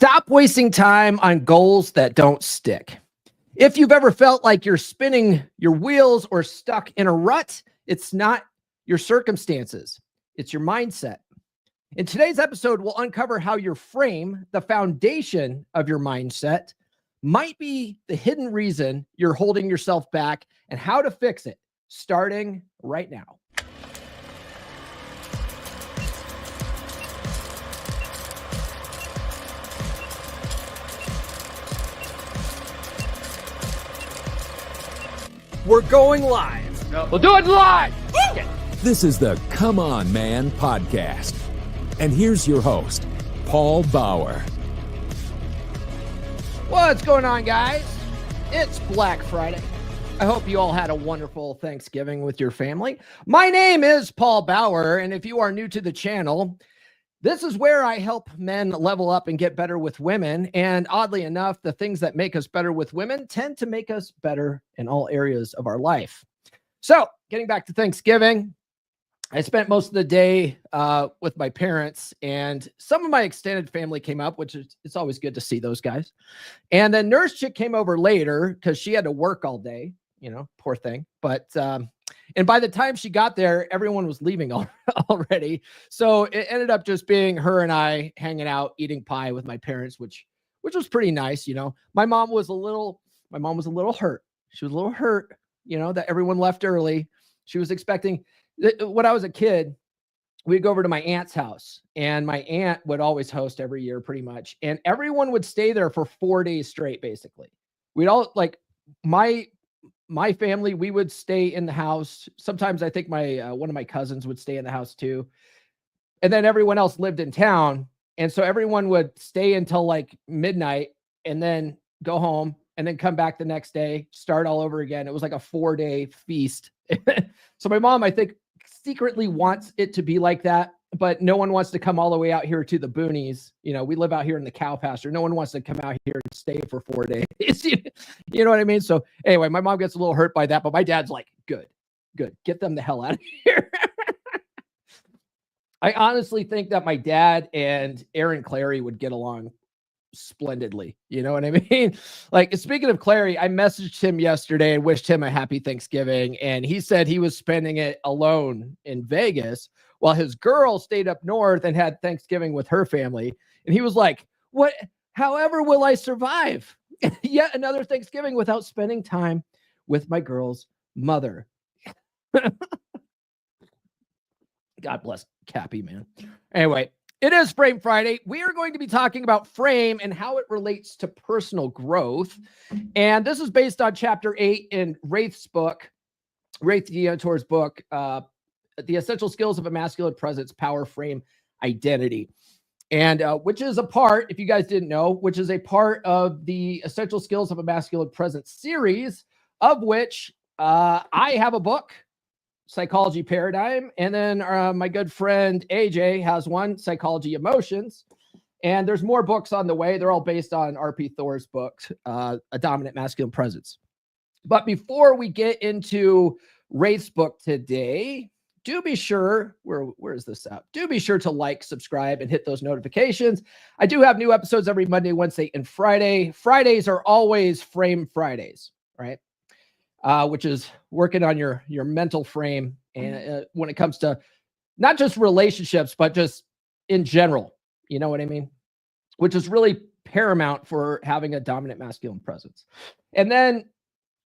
Stop wasting time on goals that don't stick. If you've ever felt like you're spinning your wheels or stuck in a rut, it's not your circumstances, it's your mindset. In today's episode, we'll uncover how your frame, the foundation of your mindset, might be the hidden reason you're holding yourself back and how to fix it, starting right now. We're going live. No. We'll do it live. This is the Come On Man podcast. And here's your host, Paul Bauer. What's going on, guys? It's Black Friday. I hope you all had a wonderful Thanksgiving with your family. My name is Paul Bauer, and if you are new to the channel, this is where I help men level up and get better with women. And oddly enough, the things that make us better with women tend to make us better in all areas of our life. So getting back to Thanksgiving, I spent most of the day with my parents, and some of my extended family came up, which is, it's always good to see those guys. And then Nurse Chick came over later because she had to work all day, you know, poor thing. But and by the time she got there, everyone was leaving already. So it ended up just being her and I hanging out, eating pie with my parents, which was pretty nice. You know, my mom was a little hurt. She was a little hurt, you know, that everyone left early. She was expecting, when I was a kid, we'd go over to my aunt's house, and my aunt would always host every year pretty much. And everyone would stay there for 4 days straight, basically. We'd all, like, my family, we would stay in the house. Sometimes I think my one of my cousins would stay in the house too. And then everyone else lived in town. And so everyone would stay until like midnight and then go home and then come back the next day, start all over again. It was like a 4-day feast. So my mom, I think, secretly wants it to be like that, but no one wants to come all the way out here to the boonies. You know, we live out here in the cow pasture. No one wants to come out here and stay for 4 days. You know what I mean? So anyway, my mom gets a little hurt by that, but my dad's like, good, get them the hell out of here. I honestly think that my dad and Aaron Clary would get along splendidly. You know what I mean? Like, speaking of Clary, I messaged him yesterday and wished him a happy Thanksgiving. And he said he was spending it alone in Vegas while his girl stayed up north and had Thanksgiving with her family. And he was like, what, however will I survive yet another Thanksgiving without spending time with my girl's mother? God bless Cappy, man. Anyway, it is Frame Friday. We are going to be talking about frame and how it relates to personal growth. And this is based on chapter 8 in Raith Deantor's book, The Essential Skills of a Masculine Presence, Power, Frame, Identity. And which is a part, if you guys didn't know, which is a part of the Essential Skills of a Masculine Presence series, of which I have a book, Psychology Paradigm, and then my good friend AJ has one, Psychology Emotions, and there's more books on the way. They're all based on R.P. Thor's book, A Dominant Masculine Presence. But before we get into Raith's book today, do be sure, where is this at? Do be sure to like, subscribe, and hit those notifications. I do have new episodes every Monday, Wednesday, and Friday. Fridays are always Frame Fridays, right? Which is working on your mental frame, and when it comes to not just relationships, but just in general, you know what I mean? Which is really paramount for having a dominant masculine presence. And then,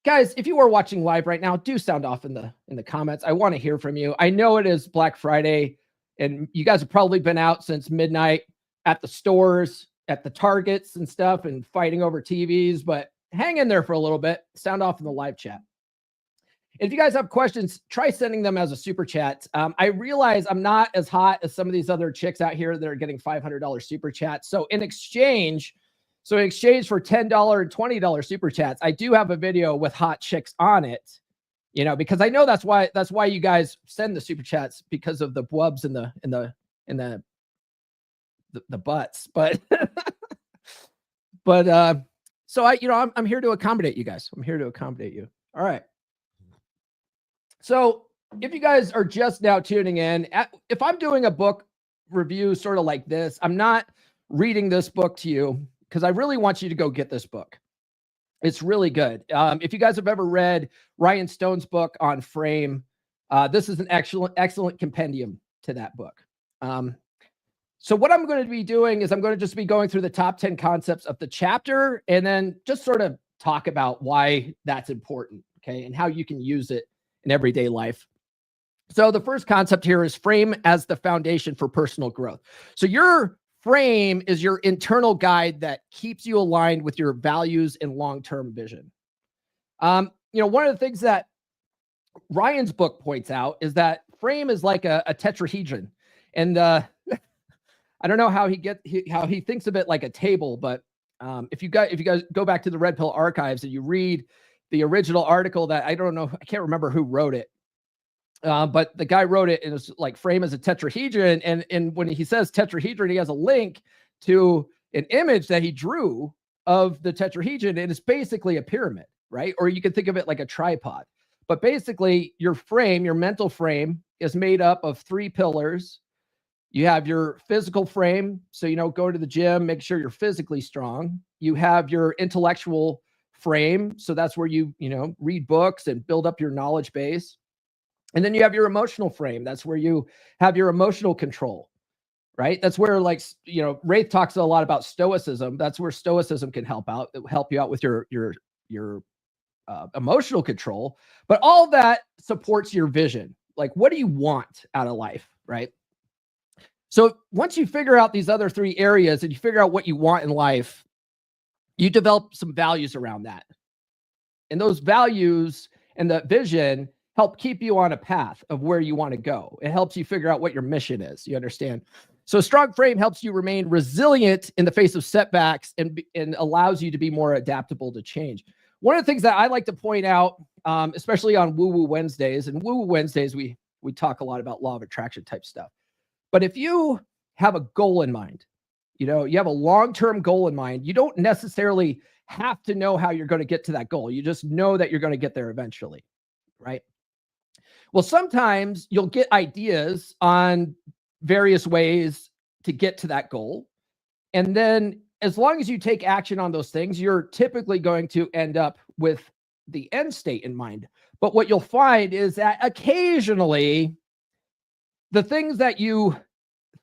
guys, if you are watching live right now, do sound off in the comments. I want to hear from you. I know it is Black Friday, and you guys have probably been out since midnight at the stores, at the Targets and stuff, and fighting over TVs, but hang in there for a little bit. Sound off in the live chat. If you guys have questions, try sending them as a super chat. I realize I'm not as hot as some of these other chicks out here that are getting $500 super chats. So in exchange for $10 and $20 super chats, I do have a video with hot chicks on it. You know, because I know that's why you guys send the super chats, because of the bwubs and the butts. But so I'm here to accommodate you guys. I'm here to accommodate you. All right. So if you guys are just now tuning in, if I'm doing a book review sort of like this, I'm not reading this book to you because I really want you to go get this book. It's really good. If you guys have ever read Ryan Stone's book on frame, this is an excellent compendium to that book. So what I'm going to be doing is I'm going to just be going through the top 10 concepts of the chapter and then just sort of talk about why that's important, okay, and how you can use it in everyday life. So the first concept here is frame as the foundation for personal growth. So your frame is your internal guide that keeps you aligned with your values and long-term vision. One of the things that Ryan's book points out is that frame is like a tetrahedron. And I don't know how he thinks of it like a table, but if you guys go back to the Red Pill archives and you read the original article that I can't remember who wrote it, but the guy wrote it and it's like frame as a tetrahedron. And when he says tetrahedron, he has a link to an image that he drew of the tetrahedron, and it's basically a pyramid, right? Or you can think of it like a tripod. But basically, your frame, your mental frame, is made up of 3 pillars. You have your physical frame. So, go to the gym, make sure you're physically strong. You have your intellectual frame. So that's where you read books and build up your knowledge base. And then you have your emotional frame. That's where you have your emotional control, right? That's where, Raith talks a lot about stoicism. That's where stoicism can help you out with your emotional control. But all that supports your vision. Like, what do you want out of life, right? So once you figure out these other 3 areas and you figure out what you want in life, you develop some values around that. And those values and that vision help keep you on a path of where you want to go. It helps you figure out what your mission is. You understand? So a strong frame helps you remain resilient in the face of setbacks and allows you to be more adaptable to change. One of the things that I like to point out, especially on Woo Woo Wednesdays, and Woo Woo Wednesdays, we talk a lot about law of attraction type stuff. But if you have a goal in mind, you have a long-term goal in mind, you don't necessarily have to know how you're going to get to that goal. You just know that you're going to get there eventually, right? Well, sometimes you'll get ideas on various ways to get to that goal. And then as long as you take action on those things, you're typically going to end up with the end state in mind. But what you'll find is that occasionally the things that you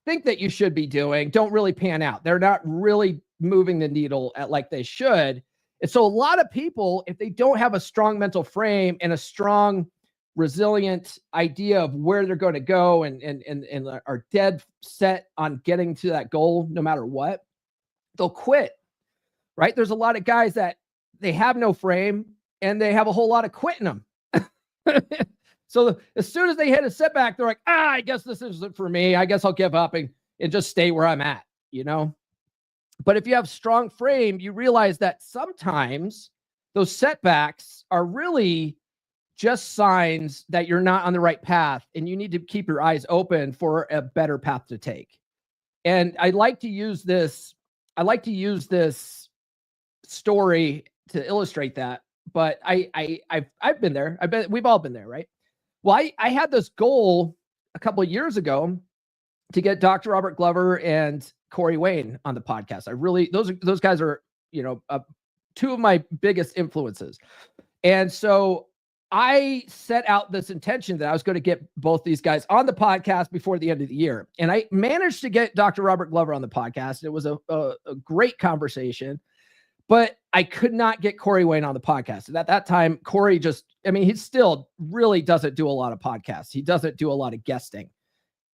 think that you should be doing don't really pan out. They're not really moving the needle like they should. And so a lot of people, if they don't have a strong mental frame and a strong, resilient idea of where they're going to go and are dead set on getting to that goal, no matter what, they'll quit, right? There's a lot of guys that they have no frame and they have a whole lot of quit in them. So as soon as they hit a setback, they're like, I guess this isn't for me. I guess I'll give up and just stay where I'm at, But if you have strong frame, you realize that sometimes those setbacks are really just signs that you're not on the right path and you need to keep your eyes open for a better path to take. And I like to use this story to illustrate that, but I've been there. We've all been there, right? Well, I had this goal a couple of years ago to get Dr. Robert Glover and Corey Wayne on the podcast. Those guys are, 2 of my biggest influences. And so I set out this intention that I was going to get both these guys on the podcast before the end of the year. And I managed to get Dr. Robert Glover on the podcast. It was a great conversation, but I could not get Corey Wayne on the podcast. And at that time, Corey he still really doesn't do a lot of podcasts. He doesn't do a lot of guesting,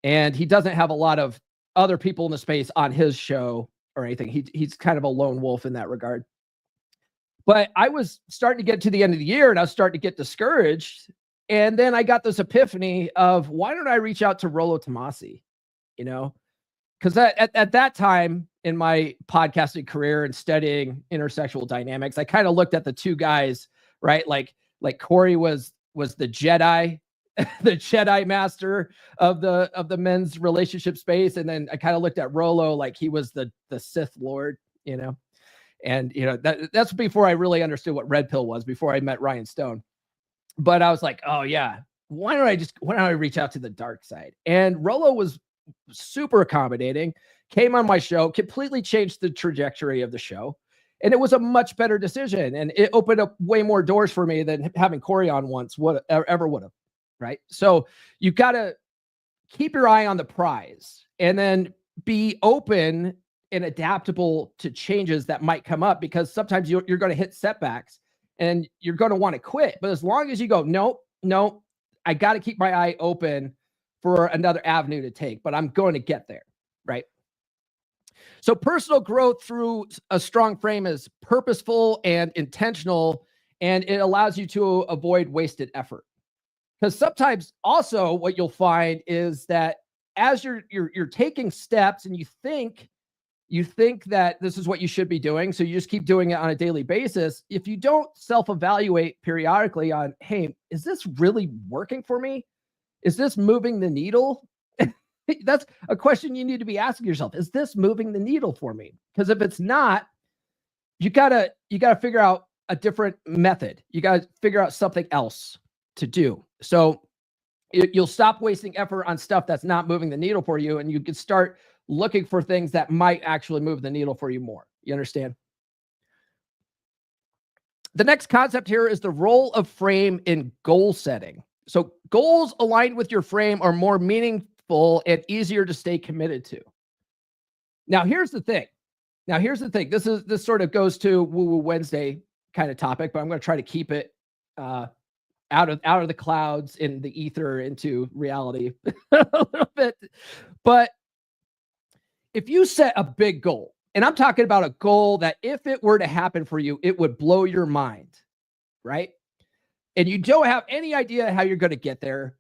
and he doesn't have a lot of other people in the space on his show or anything. He's kind of a lone wolf in that regard. But I was starting to get to the end of the year and I was starting to get discouraged. And then I got this epiphany of, why don't I reach out to Rollo Tomassi? Because at that time in my podcasting career and studying intersexual dynamics, I kind of looked at the 2 guys, right? Like Corey was the Jedi, the Jedi master of the men's relationship space. And then I kind of looked at Rollo like he was the Sith Lord, And, that's before I really understood what Red Pill was, before I met Ryan Stone. But I was like, oh yeah, why don't I reach out to the dark side? And Rollo was super accommodating. came on my show, completely changed the trajectory of the show. And it was a much better decision. And it opened up way more doors for me than having Corey on once ever would have. Right. So you got to keep your eye on the prize and then be open and adaptable to changes that might come up, because sometimes you're going to hit setbacks and you're going to want to quit. But as long as you go, no, I got to keep my eye open for another avenue to take, but I'm going to get there. Right. So personal growth through a strong frame is purposeful and intentional, and it allows you to avoid wasted effort. Because sometimes also what you'll find is that as you're taking steps and you think that this is what you should be doing, so you just keep doing it on a daily basis. If you don't self-evaluate periodically on, hey, is this really working for me? Is this moving the needle? That's a question you need to be asking yourself. Is this moving the needle for me? Because if it's not, you gotta figure out a different method. You gotta figure out something else to do. So you'll stop wasting effort on stuff that's not moving the needle for you, and you can start looking for things that might actually move the needle for you more. You understand? The next concept here is the role of frame in goal setting. So goals aligned with your frame are more meaningful and easier to stay committed to. Now, here's the thing. This sort of goes to Woo Woo Wednesday kind of topic, but I'm going to try to keep it out of the clouds in the ether into reality a little bit. But if you set a big goal, and I'm talking about a goal that if it were to happen for you, it would blow your mind, right? And you don't have any idea how you're going to get there,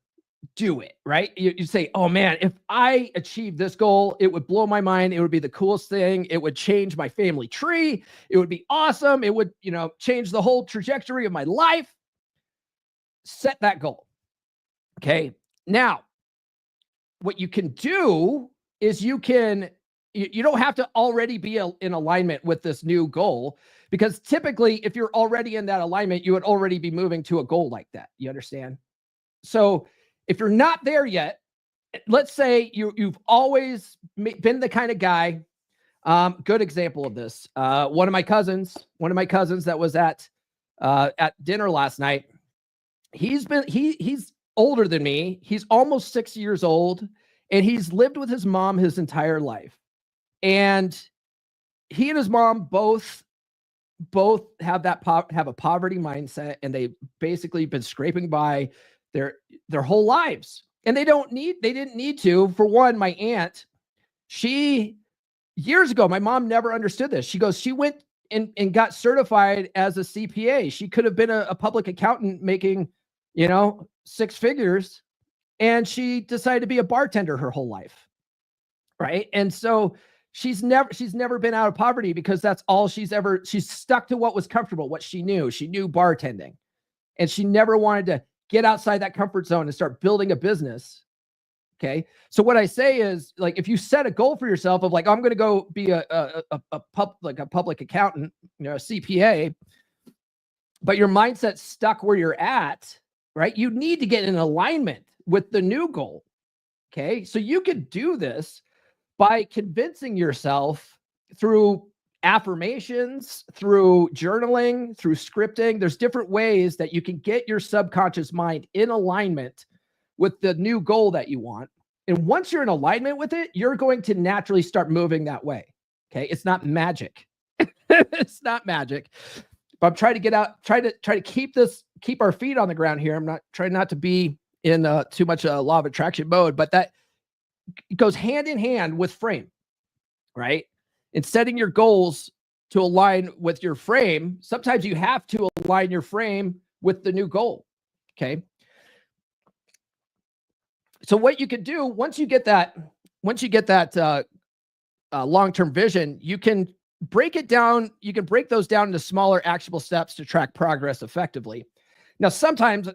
do it, right? You say, oh man, if I achieve this goal, it would blow my mind. It would be the coolest thing. It would change my family tree. It would be awesome. It would, change the whole trajectory of my life. Set that goal. Okay. Now, what you can do is you don't have to already be in alignment with this new goal, because typically if you're already in that alignment, you would already be moving to a goal like that. You understand? So if you're not there yet, let's say you've always been the kind of guy. Good example of this. One of my cousins that was at dinner last night. He's older than me. He's almost 6 years old, and he's lived with his mom his entire life. And he and his mom both have a poverty mindset, and they've basically been scraping by their whole lives. And they didn't need to. For one, my aunt, years ago, my mom never understood this. She went and got certified as a CPA. She could have been a public accountant making, 6 figures, and she decided to be a bartender her whole life. Right. And so she's never been out of poverty, because that's all she's stuck to what was comfortable, what she knew. She knew bartending, and she never wanted to get outside that comfort zone and start building a business. Okay. So what I say is, like, if you set a goal for yourself of like, I'm going to go be a public accountant, a CPA, but your mindset's stuck where you're at, right? You need to get in alignment with the new goal. Okay. So you could do this by convincing yourself through affirmations, through journaling, through scripting. There's different ways that you can get your subconscious mind in alignment with the new goal that you want. And once you're in alignment with it, you're going to naturally start moving that way. Okay. It's not magic. It's not magic. But I'm trying to try to keep our feet on the ground here. I'm not trying not to be in too much law of attraction mode, but that goes hand in hand with frame, right? In setting your goals to align with your frame, sometimes you have to align your frame with the new goal. Okay. So what you could do once you get that long-term vision, you can break it down. You can break those down into smaller actionable steps to track progress effectively. Now, sometimes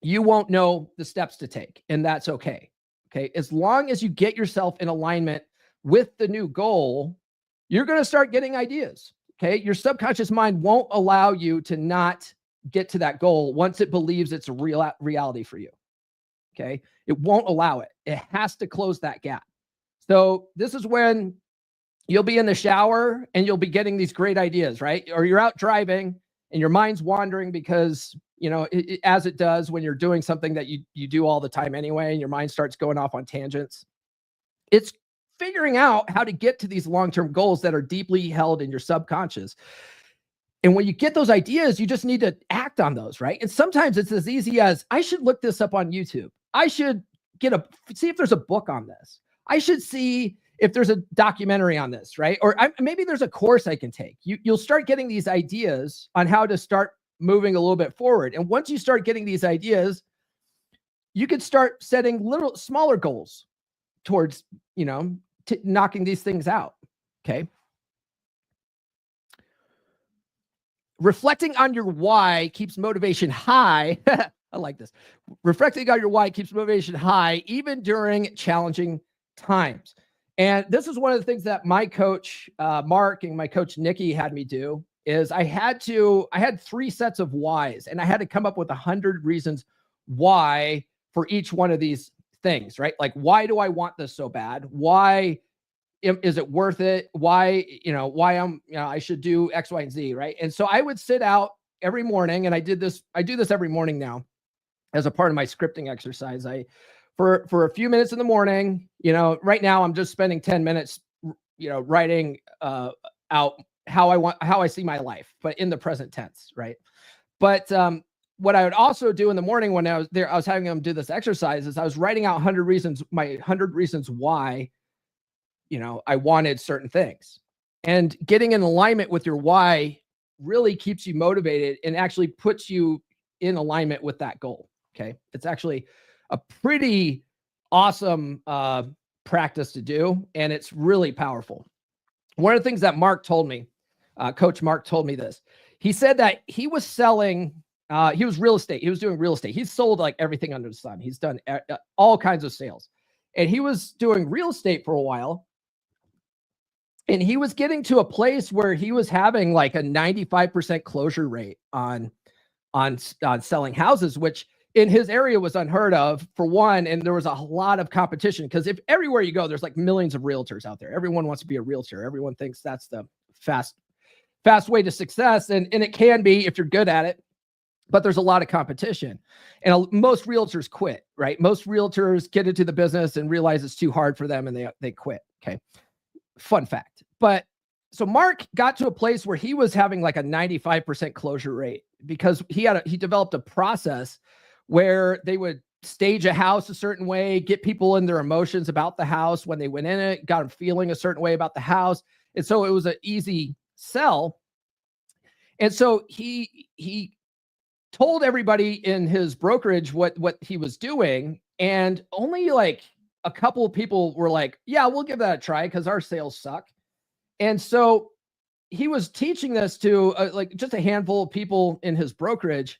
you won't know the steps to take, and that's okay. Okay. As long as you get yourself in alignment with the new goal, you're going to start getting ideas. Okay. Your subconscious mind won't allow you to not get to that goal once it believes it's a reality for you. Okay. It won't allow it. It has to close that gap. So this is when you'll be in the shower and you'll be getting these great ideas, right? Or you're out driving and your mind's wandering because, as it does when you're doing something that you do all the time anyway, and your mind starts going off on tangents. It's figuring out how to get to these long-term goals that are deeply held in your subconscious. And when you get those ideas, you just need to act on those, right? And sometimes it's as easy as, I should look this up on YouTube. I should see if there's a book on this. I should see if there's a documentary on this, right? Or maybe there's a course I can take. You'll start getting these ideas on how to start moving a little bit forward. And once you start getting these ideas, you could start setting little smaller goals towards, knocking these things out. Okay. Reflecting on your why keeps motivation high. I like this. Reflecting on your why keeps motivation high, even during challenging times. And this is one of the things that my coach, Mark, and my coach, Nikki, had me do, is I had 3 sets of whys, and I had to come up with 100 reasons why for each one of these things, right? Like, why do I want this so bad? Why is it worth it? Why I should do X, Y, and Z, right? And so I would sit out every morning, and I do this every morning now as a part of my scripting exercise. For a few minutes in the morning, right now I'm just spending 10 minutes, writing out how I see my life, but in the present tense, right? But what I would also do in the morning when I was there, I was having them do this exercise, is I was writing out 100 reasons why, I wanted certain things. And getting in alignment with your why really keeps you motivated and actually puts you in alignment with that goal. Okay. It's actually a pretty awesome practice to do, and it's really powerful. One of the things that Mark told me, Coach Mark told me this. He said that he was selling, he was real estate. He was doing real estate. He's sold like everything under the sun. He's done all kinds of sales, and he was doing real estate for a while. And he was getting to a place where he was having like a 95% closure rate on selling houses, which in his area was unheard of, for one. And there was a lot of competition, because if everywhere you go, there's like millions of realtors out there. Everyone wants to be a realtor. Everyone thinks that's the fast way to success. And it can be if you're good at it, but there's a lot of competition, and most realtors quit, right? Most realtors get into the business and realize it's too hard for them, and they quit. Okay. Fun fact. But so Mark got to a place where he was having like a 95% closure rate, because he developed a process where they would stage a house a certain way, get people in their emotions about the house when they went in it, got them feeling a certain way about the house. And so it was an easy sell. And so he told everybody in his brokerage what he was doing. And only like a couple of people were like, yeah, we'll give that a try, because our sales suck. And so he was teaching this to like just a handful of people in his brokerage.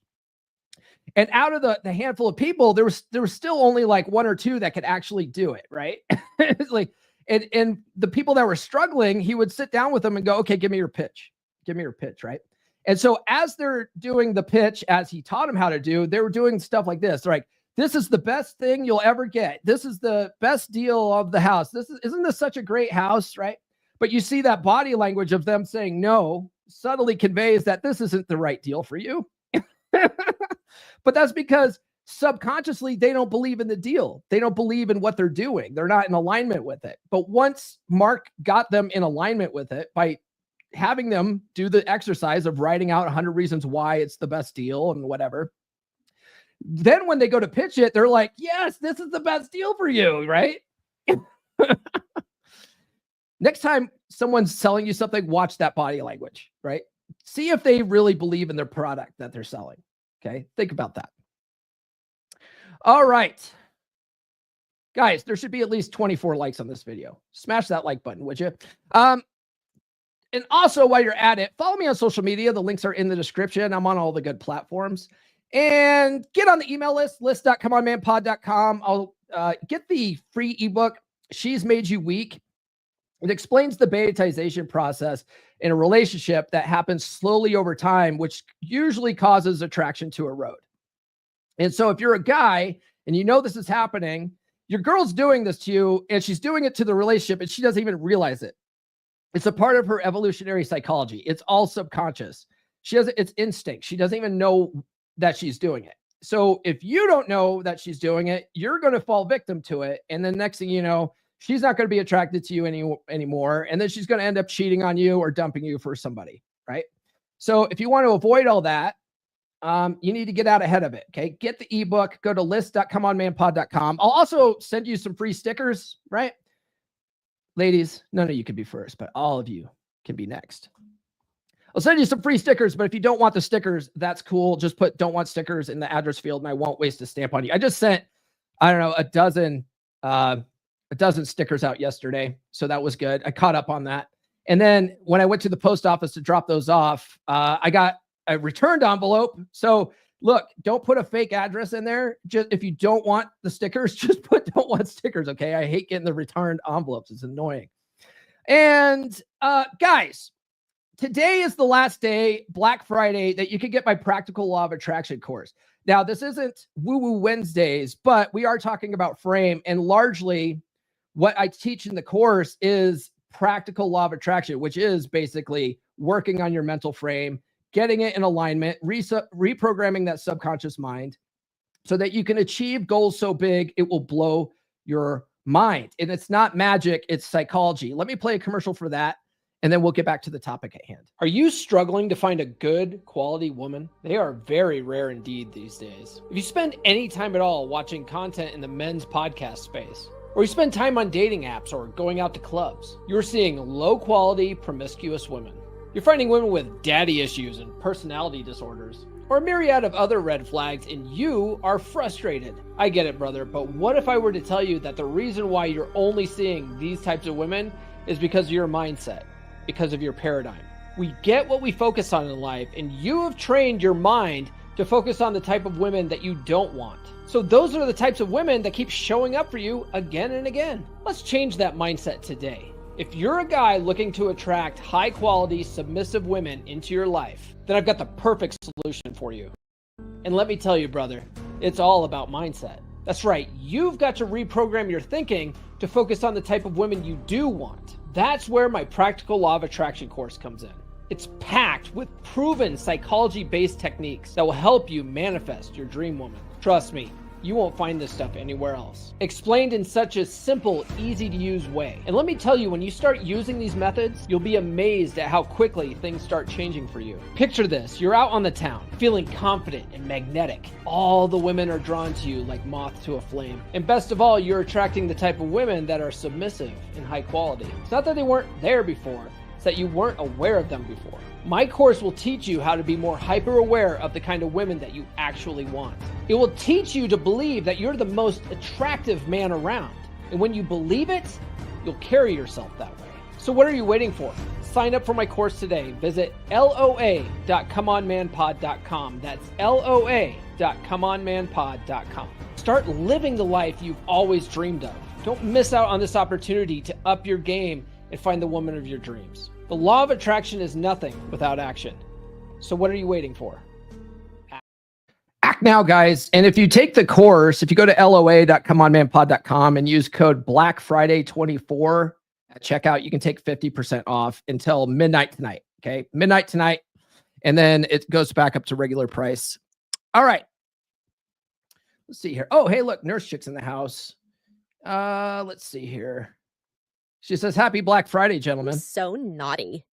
And out of the handful of people, there was still only like 1 or 2 that could actually do it, right? It's like, and the people that were struggling, he would sit down with them and go, okay, give me your pitch, right? And so as they're doing the pitch, as he taught them how to do, they were doing stuff like this. They're like, this is the best thing you'll ever get. This is the best deal of the house. Isn't this such a great house, right? But you see that body language of them saying no subtly conveys that this isn't the right deal for you. But that's because subconsciously they don't believe in the deal. They don't believe in what they're doing. They're not in alignment with it. But once Mark got them in alignment with it by having them do the exercise of writing out 100 reasons why it's the best deal and whatever, then when they go to pitch it, they're like, yes, this is the best deal for you, right? Next time someone's selling you something, watch that body language, right? See if they really believe in their product that they're selling. Okay, think about that. All right. Guys, there should be at least 24 likes on this video. Smash that like button, would you? And also, while you're at it, follow me on social media. The links are in the description. I'm on all the good platforms. And get on the email list.comeonmanpod.com. I'll get the free ebook, She's Made You Weak. It explains the betaization process in a relationship that happens slowly over time, which usually causes attraction to erode. And so if you're a guy and you know this is happening, Your girl's doing this to you, and she's doing it to the relationship, and she doesn't even realize it. It's a part of her evolutionary psychology. It's all subconscious. It's instinct. She doesn't even know that she's doing it. So if you don't know that she's doing it, you're going to fall victim to it. And then next thing you know, she's not going to be attracted to you anymore. And then she's going to end up cheating on you or dumping you for somebody, right? So if you want to avoid all that, you need to get out ahead of it. Okay. Get the ebook, go to list.comeonmanpod.com. I'll also send you some free stickers, right? Ladies, none of you can be first, but all of you can be next. I'll send you some free stickers, but if you don't want the stickers, that's cool. Just put don't want stickers in the address field and I won't waste a stamp on you. I just sent, I don't know, a dozen stickers out yesterday. So that was good. I caught up on that. And then when I went to the post office to drop those off, I got a returned envelope. So look, don't put a fake address in there. Just if you don't want the stickers, just put don't want stickers. Okay. I hate getting the returned envelopes. It's annoying. And guys, today is the last day, Black Friday, that you can get my Practical Law of Attraction course. Now, this isn't Woo-Woo Wednesdays, but we are talking about frame. And largely what I teach in the course is Practical Law of Attraction, which is basically working on your mental frame, getting it in alignment, reprogramming that subconscious mind so that you can achieve goals so big, it will blow your mind. And it's not magic, it's psychology. Let me play a commercial for that, and then we'll get back to the topic at hand. Are you struggling to find a good quality woman? They are very rare indeed these days. If you spend any time at all watching content in the men's podcast space, or you spend time on dating apps or going out to clubs, you're seeing low quality, promiscuous women. You're finding women with daddy issues and personality disorders, or a myriad of other red flags, and you are frustrated. I get it, brother, but what if I were to tell you that the reason why you're only seeing these types of women is because of your mindset, because of your paradigm? We get what we focus on in life, and you have trained your mind to focus on the type of women that you don't want. So those are the types of women that keep showing up for you again and again. Let's change that mindset today. If you're a guy looking to attract high quality, submissive women into your life, then I've got the perfect solution for you. And let me tell you, brother, it's all about mindset. That's right. You've got to reprogram your thinking to focus on the type of women you do want. That's where my Practical Law of Attraction course comes in. It's packed with proven psychology-based techniques that will help you manifest your dream woman. Trust me, you won't find this stuff anywhere else. Explained in such a simple, easy-to-use way. And let me tell you, when you start using these methods, you'll be amazed at how quickly things start changing for you. Picture this. You're out on the town, feeling confident and magnetic. All the women are drawn to you like moth to a flame. And best of all, you're attracting the type of women that are submissive and high quality. It's not that they weren't there before, it's that you weren't aware of them before. My course will teach you how to be more hyper aware of the kind of women that you actually want. It will teach you to believe that you're the most attractive man around. And when you believe it, you'll carry yourself that way. So what are you waiting for? Sign up for my course today. Visit loa.comeonmanpod.com. That's loa.comeonmanpod.com. Start living the life you've always dreamed of. Don't miss out on this opportunity to up your game and find the woman of your dreams. The law of attraction is nothing without action. So what are you waiting for? Act now, guys. And if you take the course, if you go to loa.comeonmanpod.com and use code BlackFriday24 at checkout, you can take 50% off until midnight tonight. Okay. Midnight tonight. And then it goes back up to regular price. All right. Let's see here. Oh, hey, look, Nurse Chick's in the house. Let's see here. She says, happy Black Friday, gentlemen. So naughty.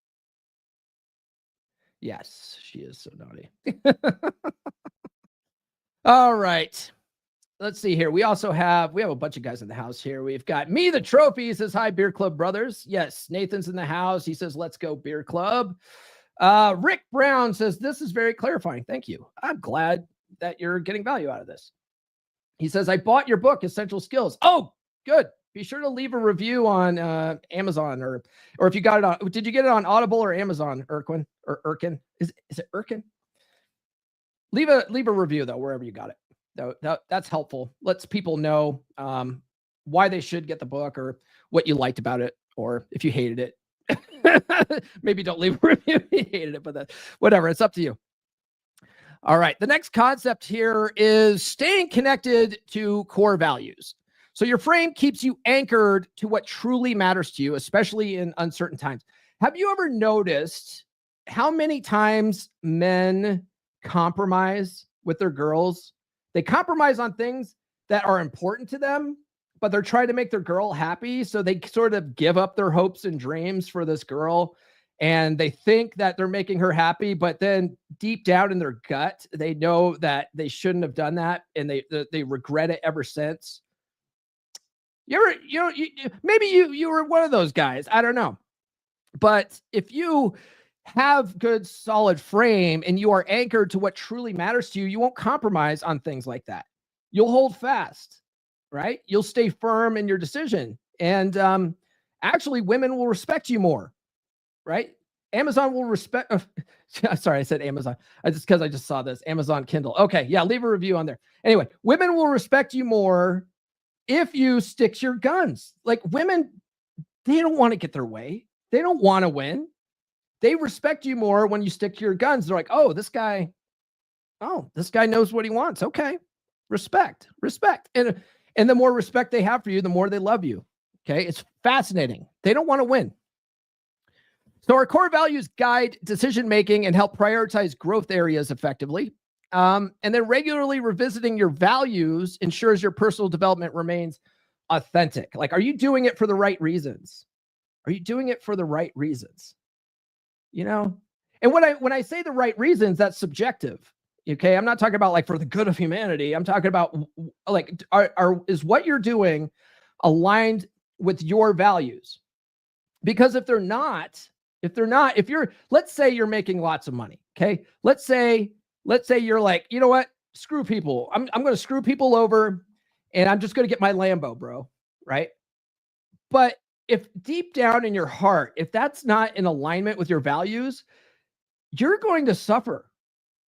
Yes, she is so naughty. All right. Let's see here. We have a bunch of guys in the house here. We've got Me the Trophy says, hi, Beer Club brothers. Yes, Nathan's in the house. He says, let's go Beer Club. Rick Brown says, this is very clarifying. Thank you. I'm glad that you're getting value out of this. He says, I bought your book, Essential Skills. Oh, good. Be sure to leave a review on Amazon or if you got it on, did you get it on Audible or Amazon, Erkin? Is it Erkin? Leave a review though, wherever you got it. That's helpful. Lets people know why they should get the book or what you liked about it, or if you hated it. Maybe don't leave a review if you hated it, but whatever, it's up to you. All right. The next concept here is staying connected to core values. So your frame keeps you anchored to what truly matters to you, especially in uncertain times. Have you ever noticed how many times men compromise with their girls? They compromise on things that are important to them, but they're trying to make their girl happy. So they sort of give up their hopes and dreams for this girl. And they think that they're making her happy, but then deep down in their gut, they know that they shouldn't have done that, and they regret it ever since. Maybe you were one of those guys. I don't know. But if you have good, solid frame and you are anchored to what truly matters to you, you won't compromise on things like that. You'll hold fast, right? You'll stay firm in your decision. And actually, women will respect you more, right? Amazon will respect. Sorry, I said Amazon. I just saw this Amazon Kindle. Okay, yeah, leave a review on there. Anyway, women will respect you more if you stick to your guns. Like women, they don't want to get their way. They don't want to win. They respect you more when you stick to your guns. They're like, oh, this guy knows what he wants. Okay, respect. And the more respect they have for you, the more they love you. Okay, it's fascinating. They don't want to win. So our core values guide decision-making and help prioritize growth areas effectively. And then regularly revisiting your values ensures your personal development remains authentic. Like, are you doing it for the right reasons? Are you doing it for the right reasons? You know? And when I say the right reasons, that's subjective. Okay. I'm not talking about like for the good of humanity. I'm talking about like, is what you're doing aligned with your values? Because if let's say you're making lots of money. Okay. Let's say you're like, you know what? Screw people. I'm going to screw people over and I'm just going to get my Lambo, bro. Right. But if deep down in your heart, if that's not in alignment with your values, you're going to suffer,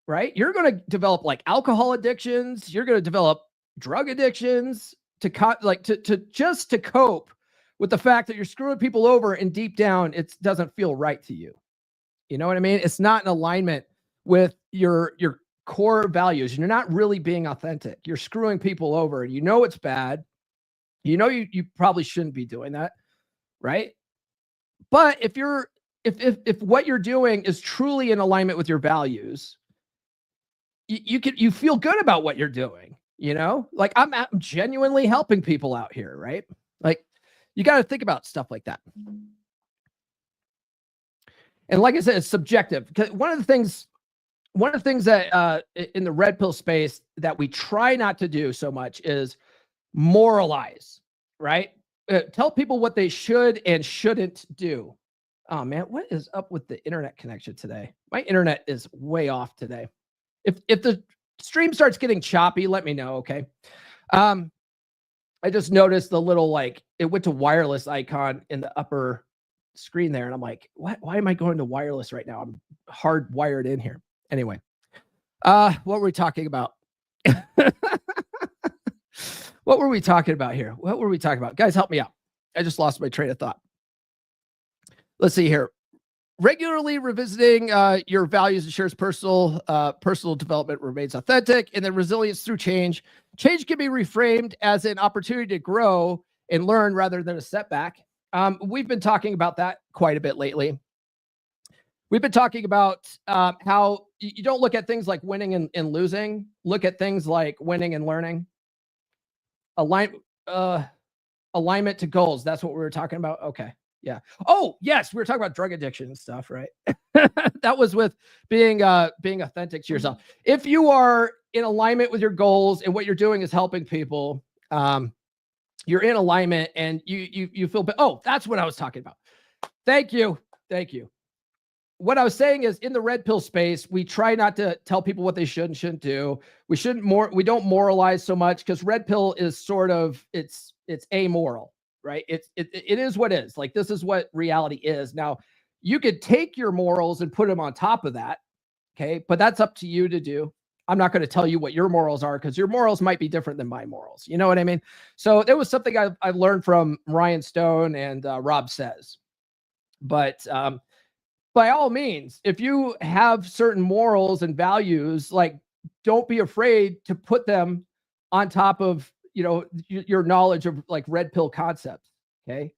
right? You're going to develop like alcohol addictions. You're going to develop drug addictions to cope with the fact that you're screwing people over and deep down, it doesn't feel right to you. You know what I mean? It's not in alignment with your core values. You're not really being authentic. You're screwing people over and you know it's bad. You know, you probably shouldn't be doing that. Right. But if what you're doing is truly in alignment with your values, you feel good about what you're doing, you know, like I'm genuinely helping people out here. Right. Like you got to think about stuff like that. And like I said, it's subjective. Because one of the things that in the red pill space that we try not to do so much is moralize, right? Tell people what they should and shouldn't do. Oh man, what is up with the internet connection today? My internet is way off today. If the stream starts getting choppy, let me know, okay? I just noticed the little like it went to wireless icon in the upper screen there, and I'm like, what? Why am I going to wireless right now? I'm hardwired in here. Anyway, what were we talking about? What were we talking about here? What were we talking about? Guys, help me out. I just lost my train of thought. Let's see here. Regularly revisiting your values ensures personal development remains authentic, and then resilience through change. Change can be reframed as an opportunity to grow and learn rather than a setback. We've been talking about that quite a bit lately. We've been talking about how you don't look at things like winning and losing. Look at things like winning and learning. Alignment to goals. That's what we were talking about. Okay. Yeah. Oh, yes. We were talking about drug addiction and stuff, right? That was with being authentic to yourself. If you are in alignment with your goals and what you're doing is helping people, you're in alignment and you feel, oh, that's what I was talking about. Thank you. What I was saying is in the red pill space, we try not to tell people what they should and shouldn't do. We don't moralize so much because red pill is sort of, it's amoral, right? It is what is. Like, this is what reality is. Now, you could take your morals and put them on top of that. Okay. But that's up to you to do. I'm not going to tell you what your morals are because your morals might be different than my morals. You know what I mean? So there was something I learned from Ryan Stone and Rob Says. But by all means, if you have certain morals and values, like, don't be afraid to put them on top of your knowledge of like red pill concepts. Okay.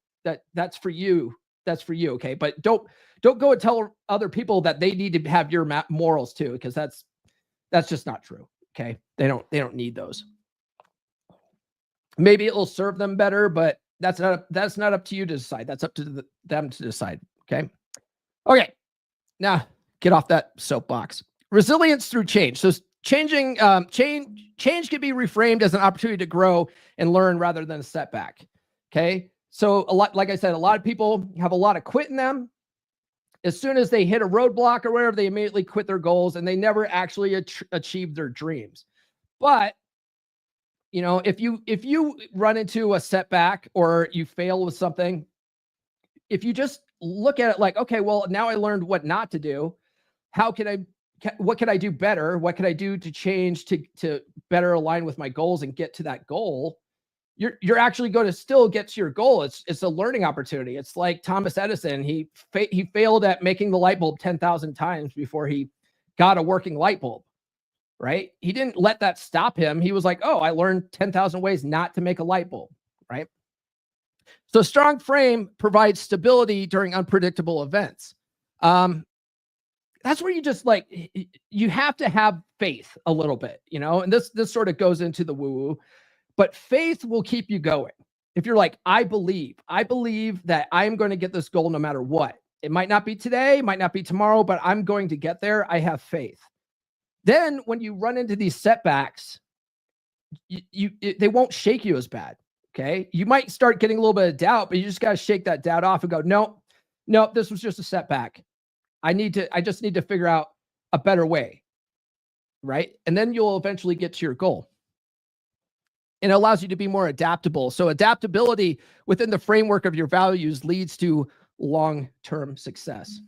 That's for you. That's for you. Okay. But don't go and tell other people that they need to have your morals too, because that's just not true. Okay. They don't need those. Maybe it will serve them better, but that's not up to you to decide. That's up to them to decide. Okay. Okay. Now get off that soapbox. Resilience through change. So change can be reframed as an opportunity to grow and learn rather than a setback. Okay. So like I said, a lot of people have a lot of quit in them. As soon as they hit a roadblock or whatever, they immediately quit their goals and they never actually achieve their dreams. But if you run into a setback or you fail with something, if you just look at it like, okay, well, now I learned what not to do. What can I do better? What can I do to change to better align with my goals and get to that goal? You're actually going to still get to your goal. It's a learning opportunity. It's like Thomas Edison. He failed at making the light bulb 10,000 times before he got a working light bulb, right? He didn't let that stop him. He was like, oh, I learned 10,000 ways not to make a light bulb, right? So strong frame provides stability during unpredictable events. That's where you have to have faith a little bit, and this sort of goes into the woo-woo, but faith will keep you going. If you're like, I believe that I'm going to get this goal no matter what. It might not be today, might not be tomorrow, but I'm going to get there. I have faith. Then when you run into these setbacks, they won't shake you as bad. Okay. You might start getting a little bit of doubt, but you just got to shake that doubt off and go, no, this was just a setback. I just need to figure out a better way. Right. And then you'll eventually get to your goal. And it allows you to be more adaptable. So adaptability within the framework of your values leads to long-term success.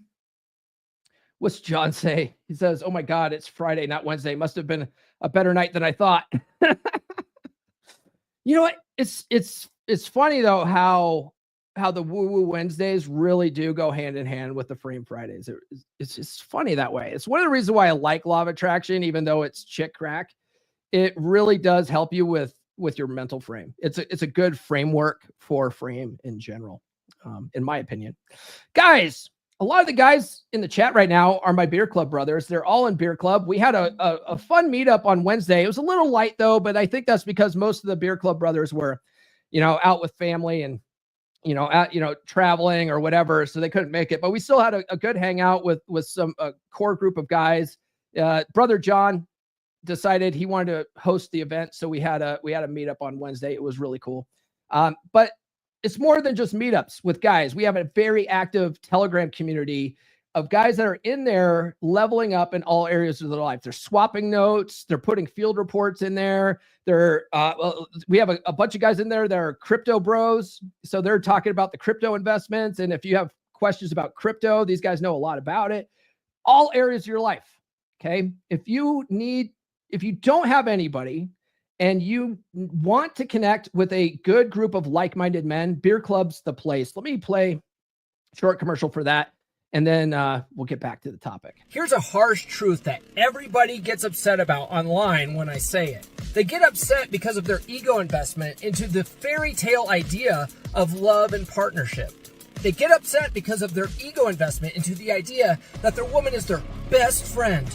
What's John say? He says, oh my God, it's Friday, not Wednesday. Must have been a better night than I thought. You know what? It's funny though, how the woo-woo Wednesdays really do go hand in hand with the frame Fridays. It's just funny that way. It's one of the reasons why I like Law of Attraction, even though it's chick crack. It really does help you with your mental frame. It's a good framework for frame in general, in my opinion. Guys, a lot of the guys in the chat right now are my beer club brothers. They're all in beer club. We had a fun meetup on Wednesday. It was a little light though, but I think that's because most of the beer club brothers were, out with family and, traveling or whatever. So they couldn't make it, but we still had a good hangout with some core group of guys. Brother John decided he wanted to host the event. So we had a meetup on Wednesday. It was really cool. But it's more than just meetups with guys. We have a very active Telegram community of guys that are in there leveling up in all areas of their life. They're swapping notes. They're putting field reports in there. We have a bunch of guys in there that are crypto bros. So they're talking about the crypto investments. And if you have questions about crypto, these guys know a lot about it. All areas of your life. Okay. If you don't have anybody and you want to connect with a good group of like-minded men, Beer Club's the place. Let me play a short commercial for that, and then we'll get back to the topic. Here's a harsh truth that everybody gets upset about online when I say it. They get upset because of their ego investment into the fairy tale idea of love and partnership. They get upset because of their ego investment into the idea that their woman is their best friend,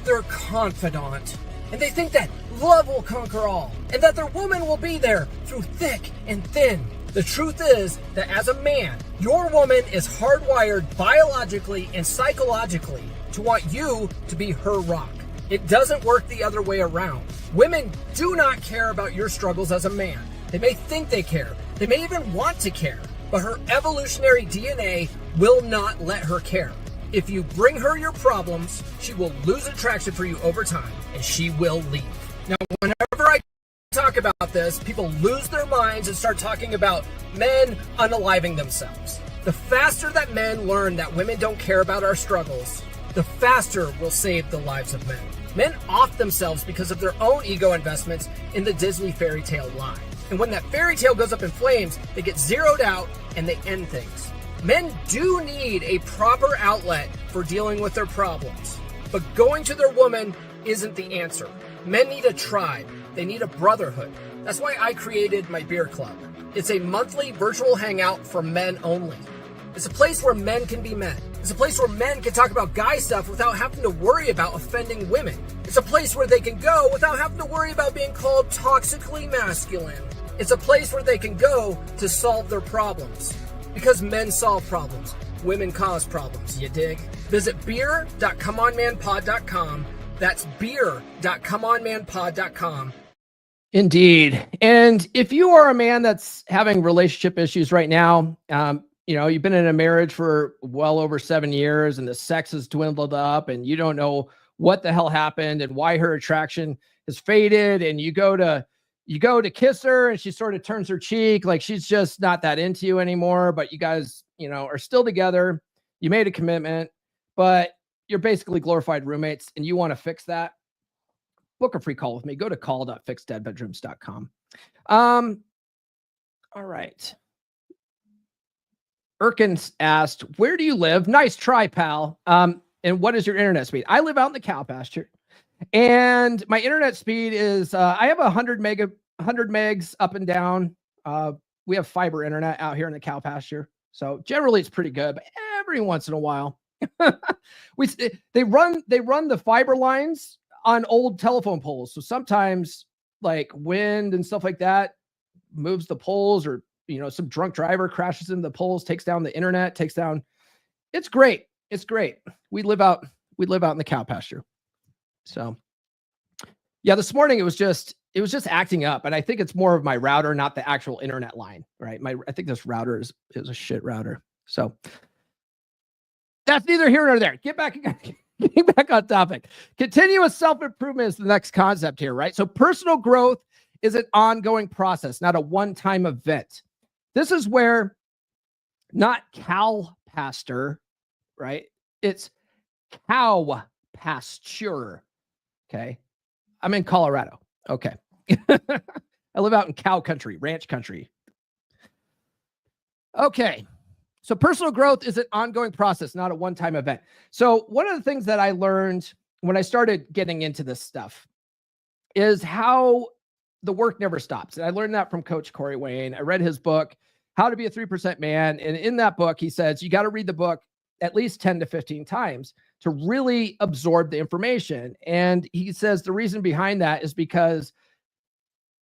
their confidant, and they think that love will conquer all, and that their woman will be there through thick and thin. The truth is that as a man, your woman is hardwired biologically and psychologically to want you to be her rock. It doesn't work the other way around. Women do not care about your struggles as a man. They may think they care. They may even want to care, but her evolutionary DNA will not let her care. If you bring her your problems, she will lose attraction for you over time, and she will leave. Now, whenever I talk about this, people lose their minds and start talking about men unaliving themselves. The faster that men learn that women don't care about our struggles, the faster we'll save the lives of men. Men off themselves because of their own ego investments in the Disney fairy tale lie. And when that fairy tale goes up in flames, they get zeroed out and they end things. Men do need a proper outlet for dealing with their problems, but going to their woman isn't the answer. Men need a tribe. They need a brotherhood. That's why I created my beer club. It's a monthly virtual hangout for men only. It's a place where men can be men. It's a place where men can talk about guy stuff without having to worry about offending women. It's a place where they can go without having to worry about being called toxically masculine. It's a place where they can go to solve their problems. Because men solve problems. Women cause problems, you dig? Visit beer.comeonmanpod.com. That's beer.comeonmanpod.com. Indeed. And if you are a man that's having relationship issues right now, you've been in a marriage for well over 7 years and the sex has dwindled up and you don't know what the hell happened and why her attraction has faded, and you go to kiss her and she sort of turns her cheek like she's just not that into you anymore, but you guys, are still together. You made a commitment, but you're basically glorified roommates and you want to fix that. Book a free call with me. Go to call.fixdeadbedrooms.com. All right. Erkins asked, where do you live? Nice try, pal. And what is your internet speed? I live out in the cow pasture, and my internet speed is, I have 100 megs up and down. We have fiber internet out here in the cow pasture. So generally it's pretty good, but every once in a while, they run the fiber lines on old telephone poles. So sometimes like wind and stuff like that moves the poles, or, some drunk driver crashes into the poles, takes down the internet, it's great. It's great. We live out in the cow pasture. So yeah, this morning it was just acting up, and I think it's more of my router, not the actual internet line, right? I think this router is a shit router. So that's neither here nor there. Get back on topic. Continuous self-improvement is the next concept here, right? So personal growth is an ongoing process, not a one-time event. This is where, not cow pasture, right? It's cow pasture. Okay. I'm in Colorado. Okay. I live out in cow country, ranch country. Okay. So personal growth is an ongoing process, not a one-time event. So one of the things that I learned when I started getting into this stuff is how the work never stops. And I learned that from Coach Corey Wayne. I read his book, How to Be a 3% Man. And in that book, he says, you got to read the book at least 10 to 15 times to really absorb the information. And he says the reason behind that is because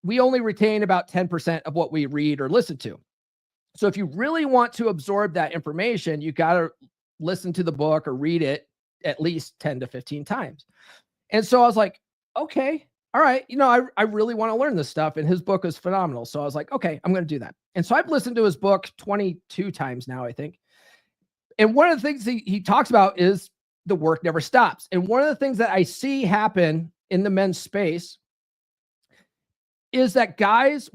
we only retain about 10% of what we read or listen to. So if you really want to absorb that information, you got to listen to the book or read it at least 10 to 15 times. And so I was like, okay, all right. I really want to learn this stuff. And his book is phenomenal. So I was like, okay, I'm going to do that. And so I've listened to his book 22 times now, I think. And one of the things he talks about is the work never stops. And one of the things that I see happen in the men's space is that guys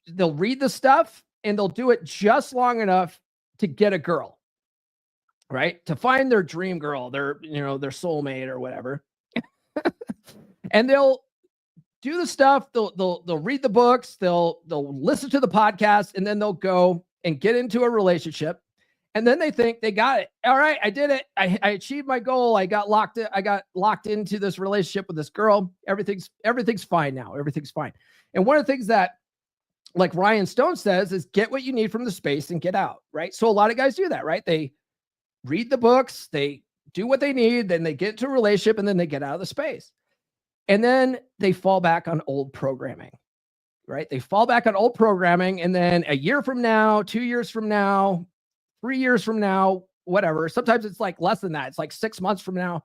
they'll read the stuff and they'll do it just long enough to get a girl, right? To find their dream girl, their soulmate or whatever. And they'll do the stuff. They'll read the books. They'll listen to the podcast, and then they'll go and get into a relationship. And then they think they got it. All right, I did it. I achieved my goal. I got locked into this relationship with this girl. Everything's fine now. Everything's fine. And one of the things that, like Ryan Stone says, is get what you need from the space and get out, right? So a lot of guys do that, right? They read the books, they do what they need, then they get into a relationship, and then they get out of the space. And then they fall back on old programming, right? They fall back on old programming, and then a year from now, 2 years from now, 3 years from now, whatever. Sometimes it's like less than that. It's like 6 months from now.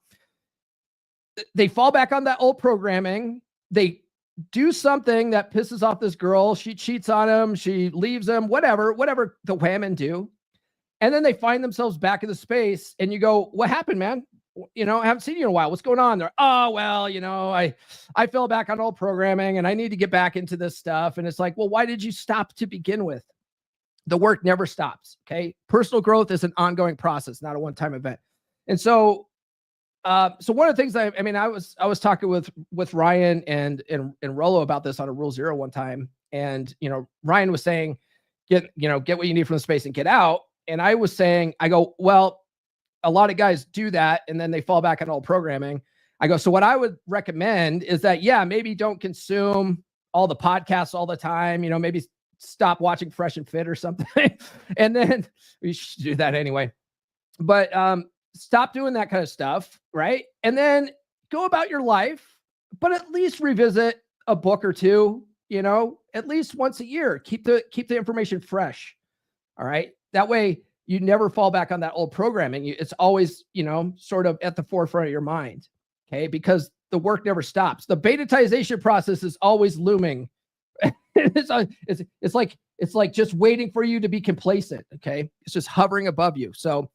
They fall back on that old programming. They do something that pisses off this girl. She cheats on him. She leaves him, whatever the women do. And then they find themselves back in the space, and you go, what happened, man? I haven't seen you in a while. What's going on there? Oh, well, I fell back on old programming and I need to get back into this stuff. And it's like, well, why did you stop to begin with? The work never stops. Okay. Personal growth is an ongoing process, not a one-time event. And so, one of the things I was talking with Ryan and Rollo about this on a Rule Zero one time. And, Ryan was saying, get what you need from the space and get out. And I was saying, I go, well, a lot of guys do that and then they fall back on old programming. I go, so what I would recommend is that, maybe don't consume all the podcasts all the time, maybe stop watching Fresh and Fit or something. And then we should do that anyway. But stop doing that kind of stuff, right? And then go about your life, but at least revisit a book or two, at least once a year. Keep the information fresh. All right. That way you never fall back on that old programming. It's always, sort of at the forefront of your mind. Okay. Because the work never stops. The betatization process is always looming. It's like just waiting for you to be complacent. Okay. It's just hovering above you. So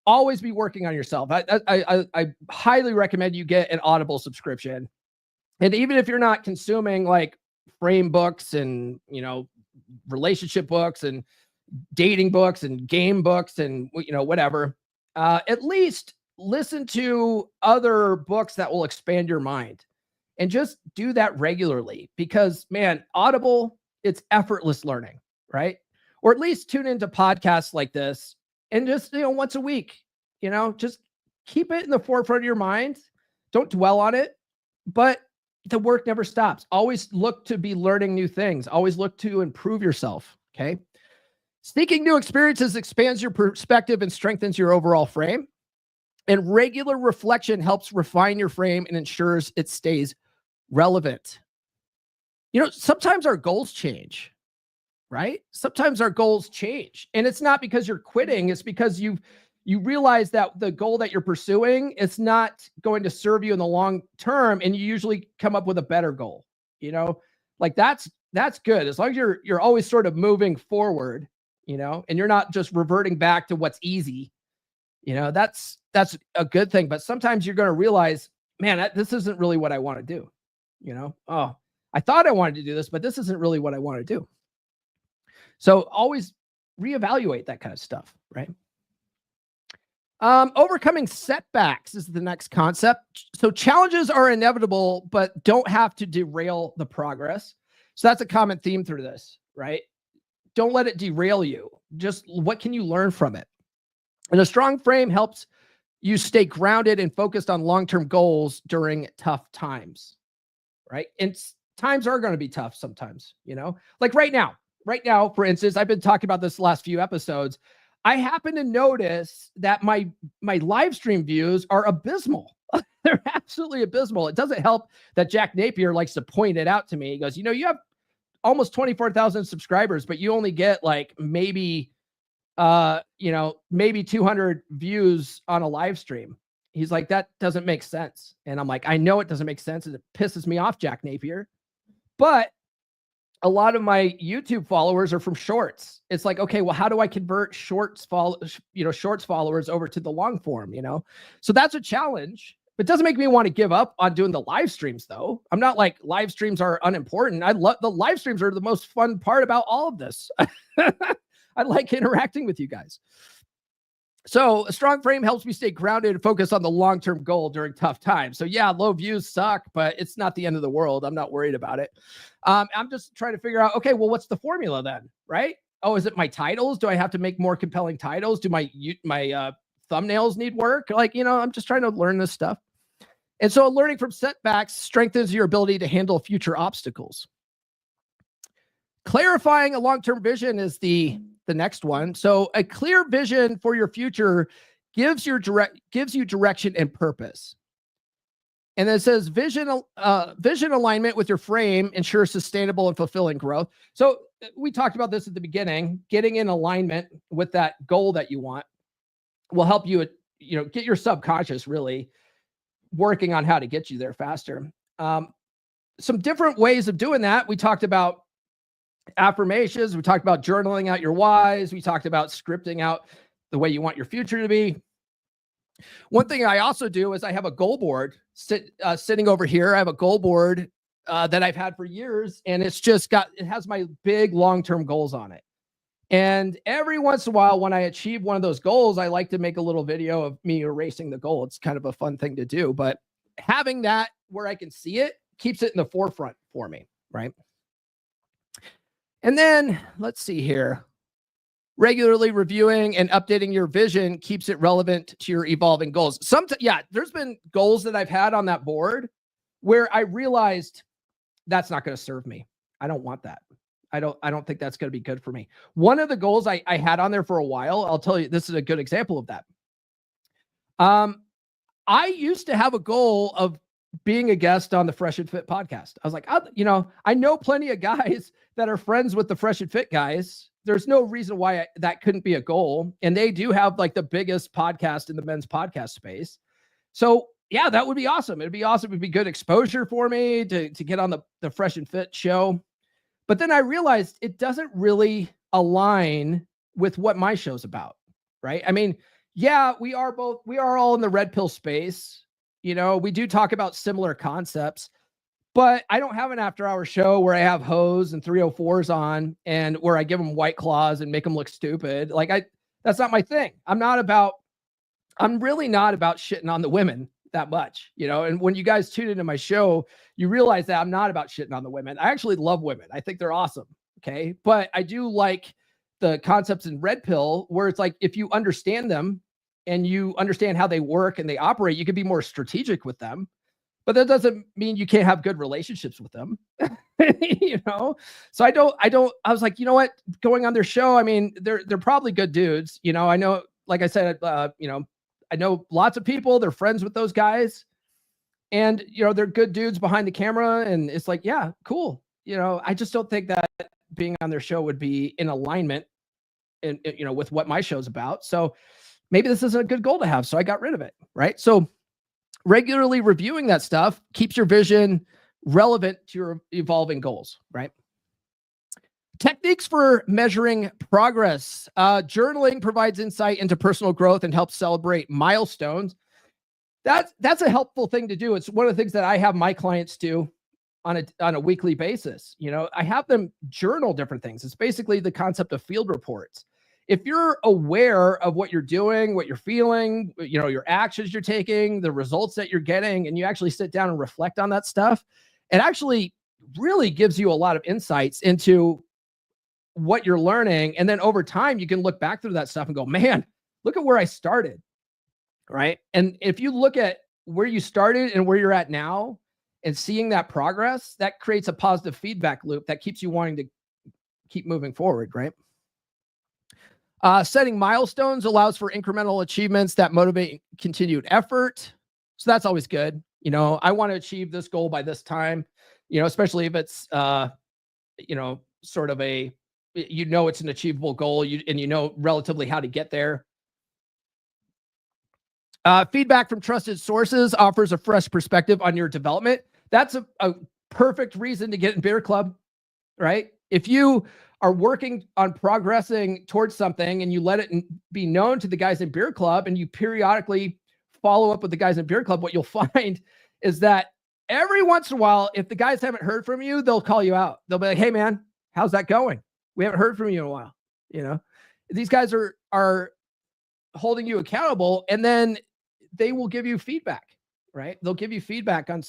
always be working on yourself. I highly recommend you get an Audible subscription. And even if you're not consuming like frame books and, relationship books and dating books and game books and, whatever, at least listen to other books that will expand your mind, and just do that regularly, because man, Audible, it's effortless learning, right? Or at least tune into podcasts like this and just, once a week, just keep it in the forefront of your mind. Don't dwell on it, but the work never stops. Always look to be learning new things. Always look to improve yourself. Okay. Seeking new experiences expands your perspective and strengthens your overall frame. And regular reflection helps refine your frame and ensures it stays relevant. Sometimes our goals change, right? Sometimes our goals change. And it's not because you're quitting. It's because you realize that the goal that you're pursuing is not going to serve you in the long term. And you usually come up with a better goal, like that's good. As long as you're always sort of moving forward, and you're not just reverting back to what's easy, that's a good thing. But sometimes you're going to realize, man, this isn't really what I want to do. Oh, I thought I wanted to do this, but this isn't really what I want to do. So always reevaluate that kind of stuff, right? Overcoming setbacks is the next concept. So challenges are inevitable, but don't have to derail the progress. So that's a common theme through this, right? Don't let it derail you. Just what can you learn from it? And a strong frame helps you stay grounded and focused on long-term goals during tough times, right? And times are going to be tough sometimes, like right now, for instance, I've been talking about this the last few episodes. I happen to notice that my live stream views are abysmal. They're absolutely abysmal. It doesn't help that Jack Napier likes to point it out to me. He goes, you have almost 24,000 subscribers, but you only get like maybe 200 views on a live stream. He's like, that doesn't make sense. And I'm like, I know it doesn't make sense. And it pisses me off, Jack Napier. But a lot of my YouTube followers are from shorts. It's like, okay, well, how do I convert shorts followers over to the long form, So that's a challenge. It doesn't make me want to give up on doing the live streams, though. I'm not like live streams are unimportant. I love the live streams are the most fun part about all of this. I like interacting with you guys. So a strong frame helps me stay grounded and focus on the long-term goal during tough times. So yeah, low views suck, but it's not the end of the world. I'm not worried about it. I'm just trying to figure out, okay, well, what's the formula then, right? Oh, is it my titles? Do I have to make more compelling titles? Do my thumbnails need work? I'm just trying to learn this stuff. And so learning from setbacks strengthens your ability to handle future obstacles. Clarifying a long-term vision is the next one. So a clear vision for your future gives you direction and purpose. And then it says vision alignment with your frame ensures sustainable and fulfilling growth. So we talked about this at the beginning. Getting in alignment with that goal that you want will help you, get your subconscious really working on how to get you there faster. Some different ways of doing that. We talked about affirmations. We talked about journaling out your whys. We talked about scripting out the way you want your future to be. One thing I also do is I have a goal board sitting over here. I have a goal board that I've had for years, and it has my big long-term goals on it. And every once in a while, when I achieve one of those goals, I like to make a little video of me erasing the goal. It's kind of a fun thing to do, but having that where I can see it keeps it in the forefront for me, right? And then let's see here. Regularly reviewing and updating your vision keeps it relevant to your evolving goals. There's been goals that I've had on that board where I realized that's not going to serve me. I don't want that. I don't think that's going to be good for me. One of the goals I had on there for a while, I'll tell you, this is a good example of that. I used to have a goal of being a guest on the Fresh and Fit podcast. I was like, I know plenty of guys that are friends with the Fresh and Fit guys. There's no reason why that couldn't be a goal. And they do have like the biggest podcast in the men's podcast space. So yeah, that would be awesome. It'd be awesome. It'd be good exposure for me to get on the Fresh and Fit show. But then I realized it doesn't really align with what my show's about, right? I mean, yeah, we are all in the red pill space. We do talk about similar concepts, but I don't have an after-hour show where I have hoes and 304s on and where I give them White Claws and make them look stupid. That's not my thing. I'm really not about shitting on the women that much, and when you guys tune into my show, you realize that I'm not about shitting on the women. I actually love women. I think they're awesome. Okay. But I do like the concepts in red pill where it's like, if you understand them and you understand how they work and they operate, you can be more strategic with them, but that doesn't mean you can't have good relationships with them. So I was like, you know what, going on their show, I mean, they're probably good dudes. I know, like I said, I know lots of people, they're friends with those guys and, they're good dudes behind the camera. And it's like, yeah, cool. I just don't think that being on their show would be in alignment and, with what my show's about. So maybe this isn't a good goal to have. So I got rid of it. Right. So regularly reviewing that stuff keeps your vision relevant to your evolving goals. Right. Techniques for measuring progress. Journaling provides insight into personal growth and helps celebrate milestones. That's a helpful thing to do. It's one of the things that I have my clients do on a weekly basis. I have them journal different things. It's basically the concept of field reports. If you're aware of what you're doing, what you're feeling, your actions you're taking, the results that you're getting, and you actually sit down and reflect on that stuff, it actually really gives you a lot of insights into what you're learning. And then over time, you can look back through that stuff and go, man, look at where I started. Right. And if you look at where you started and where you're at now and seeing that progress, that creates a positive feedback loop that keeps you wanting to keep moving forward. Right. Setting milestones allows for incremental achievements that motivate continued effort. So that's always good. I want to achieve this goal by this time, especially if it's, sort of it's an achievable goal and relatively how to get there. Feedback from trusted sources offers a fresh perspective on your development. That's a perfect reason to get in Beer Club, right? If you are working on progressing towards something and you let it be known to the guys in Beer Club and you periodically follow up with the guys in Beer Club, what you'll find is that every once in a while, if the guys haven't heard from you, they'll call you out. They'll be like, hey man, how's that going? We haven't heard from you in a while. These guys are holding you accountable, and then they will give you feedback, right? They'll give you feedback on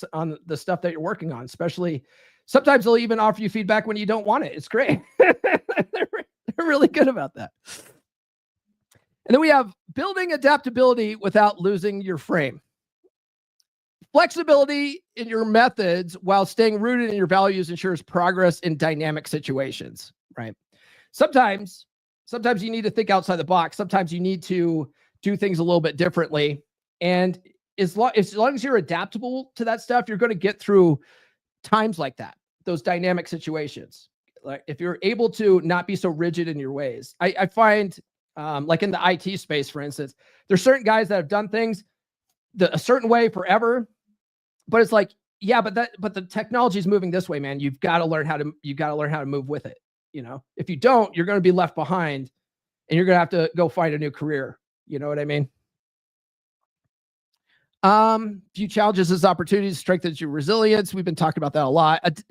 the stuff that you're working on, especially sometimes they'll even offer you feedback when you don't want it. It's great. They're really good about that. And then we have building adaptability without losing your frame. Flexibility in your methods while staying rooted in your values ensures progress in dynamic situations, right? Sometimes you need to think outside the box. Sometimes you need to do things a little bit differently. And as long as you're adaptable to that stuff, you're going to get through times like that, those dynamic situations. Like if you're able to not be so rigid in your ways, I find like in the IT space, for instance, there's certain guys that have done things a certain way forever, but it's like, yeah, but the technology is moving this way, man. You've got to learn how to move with it. If you don't, you're going to be left behind and you're going to have to go find a new career. You know what I mean? Few challenges as opportunities strengthens your resilience. We've been talking about that a lot.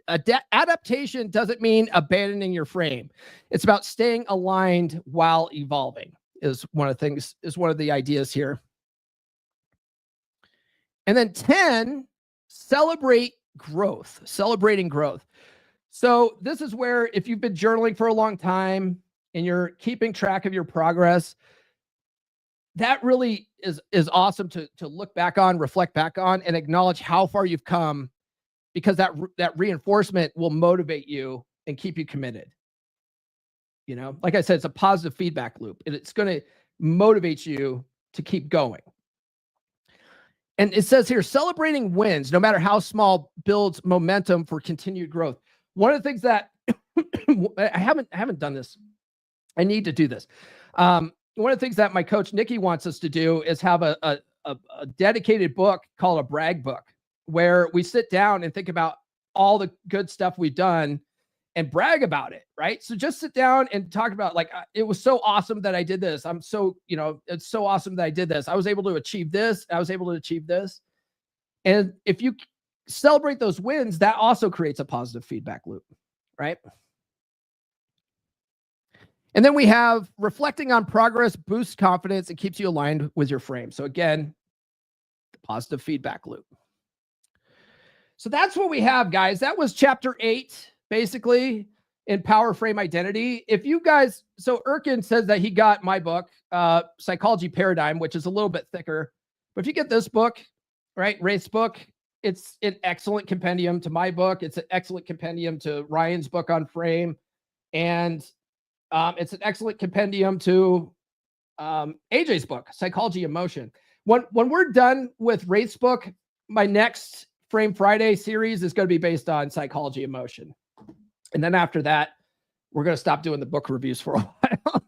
Adaptation doesn't mean abandoning your frame. It's about staying aligned while evolving is one of the ideas here. And then 10, celebrating growth. So this is where if you've been journaling for a long time and you're keeping track of your progress, that really is awesome to look back on, reflect back on, and acknowledge how far you've come because that reinforcement will motivate you and keep you committed. You know, like I said, it's a positive feedback loop, and it's going to motivate you to keep going. And it says here, celebrating wins, no matter how small, builds momentum for continued growth. One of the things that I haven't done this. I need to do this. One of the things that my coach Nikki wants us to do is have a dedicated book called a brag book, where we sit down and think about all the good stuff we've done and brag about it, right? So just sit down and talk about, like, it was so awesome that I did this. I'm so, it's so awesome that I did this. I was able to achieve this. I was able to achieve this. And if you celebrate those wins, that also creates a positive feedback loop, right? And then we have reflecting on progress boosts confidence and keeps you aligned with your frame. So again, the positive feedback loop. So that's what we have, guys. That was chapter 8, basically, in Power Frame Identity. If you guys, so Erkin says that he got my book, Psychology Paradigm, which is a little bit thicker. But if you get this book, right, Raith's book, it's an excellent compendium to my book. It's an excellent compendium to Ryan's book on frame. And it's an excellent compendium to AJ's book, Psychology of Motion. When we're done with Raith's book, my next Frame Friday series is going to be based on Psychology of Motion. And then after that, we're going to stop doing the book reviews for a while.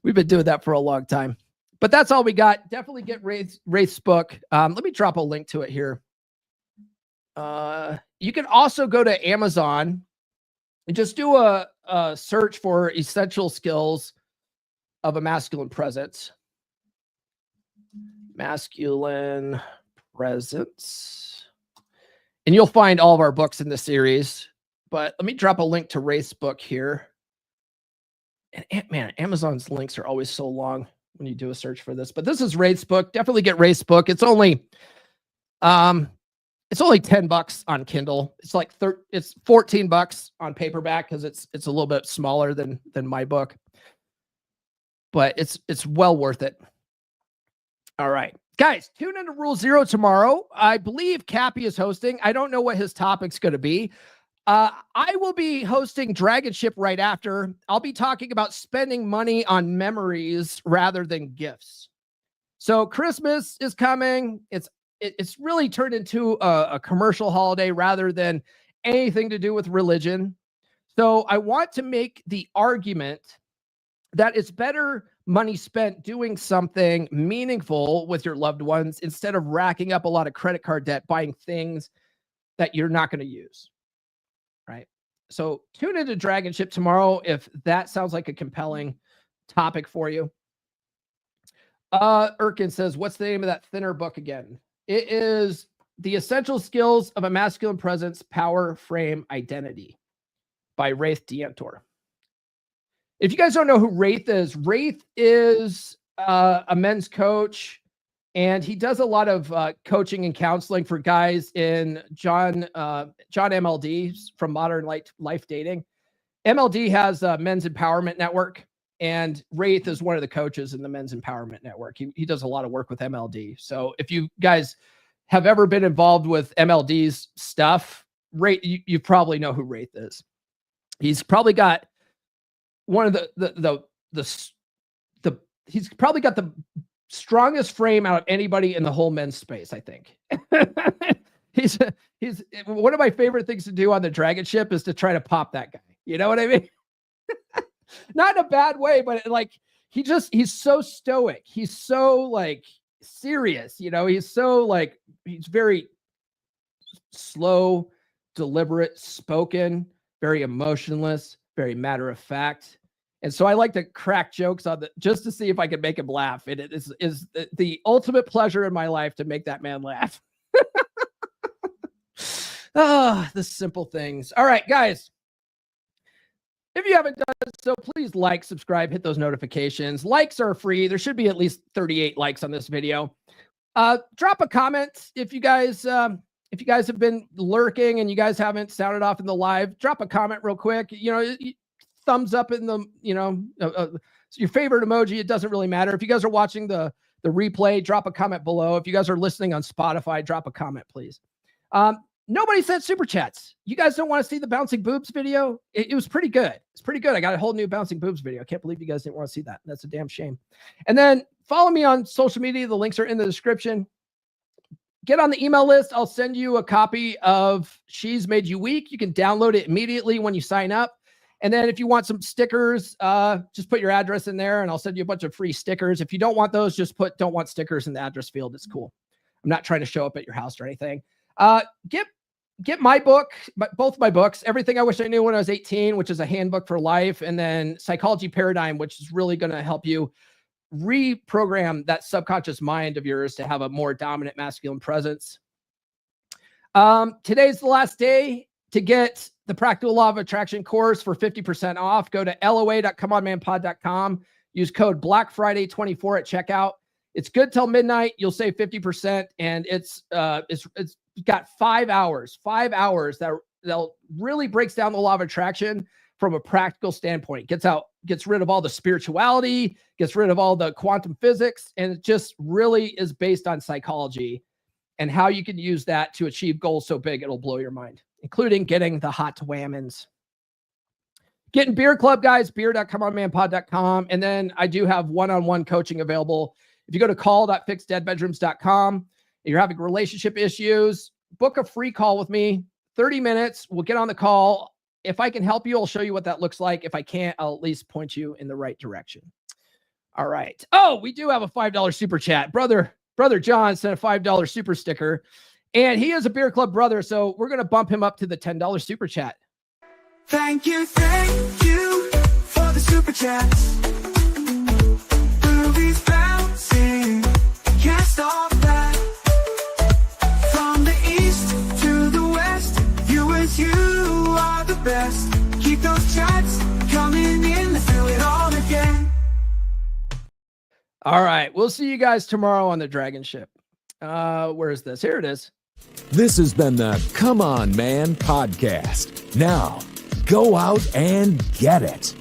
We've been doing that for a long time. But that's all we got. Definitely get Raith's book. Let me drop a link to it here. You can also go to Amazon and just do a search for Essential Skills of a Masculine Presence. Masculine Presence. And you'll find all of our books in the series. But let me drop a link to Raith's book here. And man, Amazon's links are always so long when you do a search for this. But this is Raith's book. Definitely get Raith's book. It's only $10 on Kindle. It's like it's $14 on paperback because it's a little bit smaller than my book. But it's well worth it. All right. Guys, tune into Rule Zero tomorrow. I believe Cappy is hosting. I don't know what his topic's going to be. I will be hosting Dragon Ship right after. I'll be talking about spending money on memories rather than gifts. So Christmas is coming. It's really turned into a commercial holiday rather than anything to do with religion. So I want to make the argument that it's better money spent doing something meaningful with your loved ones instead of racking up a lot of credit card debt, buying things that you're not going to use. Right. So tune into Dragon Ship tomorrow if that sounds like a compelling topic for you. Erkin says, what's the name of that thinner book again? It is The Essential Skills of a Masculine Presence, Power Frame Identity by Raith Dientor. If you guys don't know who Raith is a men's coach, and he does a lot of coaching and counseling for guys in John MLD from Modern Life Dating. MLD has a Men's Empowerment Network, and Raith is one of the coaches in the Men's Empowerment Network. He does a lot of work with MLD. So if you guys have ever been involved with MLD's stuff, Raith, you probably know who Raith is. He's probably got one of he's probably got the strongest frame out of anybody in the whole men's space, I think. he's one of my favorite things to do on the Dragon Ship is to try to pop that guy. You know what I mean? Not in a bad way, but like he's so stoic. He's so like serious, he's so like, he's very slow, deliberate, spoken, very emotionless, very matter of fact. And so I like to crack jokes on just to see if I can make him laugh. And it is the ultimate pleasure in my life to make that man laugh. The simple things. All right, guys. If you haven't done so, please like, subscribe, hit those notifications. Likes are free. There should be at least 38 likes on this video. Drop a comment if you guys have been lurking and you guys haven't sounded off in the live. Drop a comment real quick. Thumbs up in the, your favorite emoji. It doesn't really matter. If you guys are watching the replay, drop a comment below. If you guys are listening on Spotify, drop a comment, please. nobody sent super chats. You guys don't want to see the bouncing boobs video? It was pretty good. It's pretty good. I got a whole new bouncing boobs video. I can't believe you guys didn't want to see that. That's a damn shame. And then follow me on social media. The links are in the description. Get on the email list. I'll send you a copy of She's Made You Weak. You can download it immediately when you sign up. And then if you want some stickers, just put your address in there and I'll send you a bunch of free stickers. If you don't want those, just put don't want stickers in the address field. It's cool. I'm not trying to show up at your house or anything. Get my book, both my books, Everything I Wish I Knew When I Was 18, which is a handbook for life, and then Psychology Paradigm, which is really going to help you reprogram that subconscious mind of yours to have a more dominant masculine presence. Today's the last day to get the Practical Law of Attraction course for 50% off. Go to loa.comeonmanpod.com. Use code BlackFriday24 at checkout. It's good till midnight. You'll save 50%, and it's got 5 hours that really breaks down the law of attraction from a practical standpoint. Gets rid of all the spirituality, gets rid of all the quantum physics, and it just really is based on psychology and how you can use that to achieve goals so big it'll blow your mind, including getting the hot whammons. Get in Beer Club, guys, beer.comeonmanpod.com. And then I do have one-on-one coaching available. If you go to call.fixdeadbedrooms.com and you're having relationship issues, book a free call with me, 30 minutes. We'll get on the call. If I can help you, I'll show you what that looks like. If I can't, I'll at least point you in the right direction. All right. Oh, we do have a $5 super chat. Brother John sent a $5 super sticker, and he is a Beer Club brother, so we're going to bump him up to the $10 super chat. Thank you for the super chats. Movies bouncing, can't stop that. From the east to the west, you are the best. Keep those chats coming in, let's do it all again. All right, we'll see you guys tomorrow on the Dragon Ship. Where is this? Here it is. This has been the Come On Man podcast. Now, go out and get it.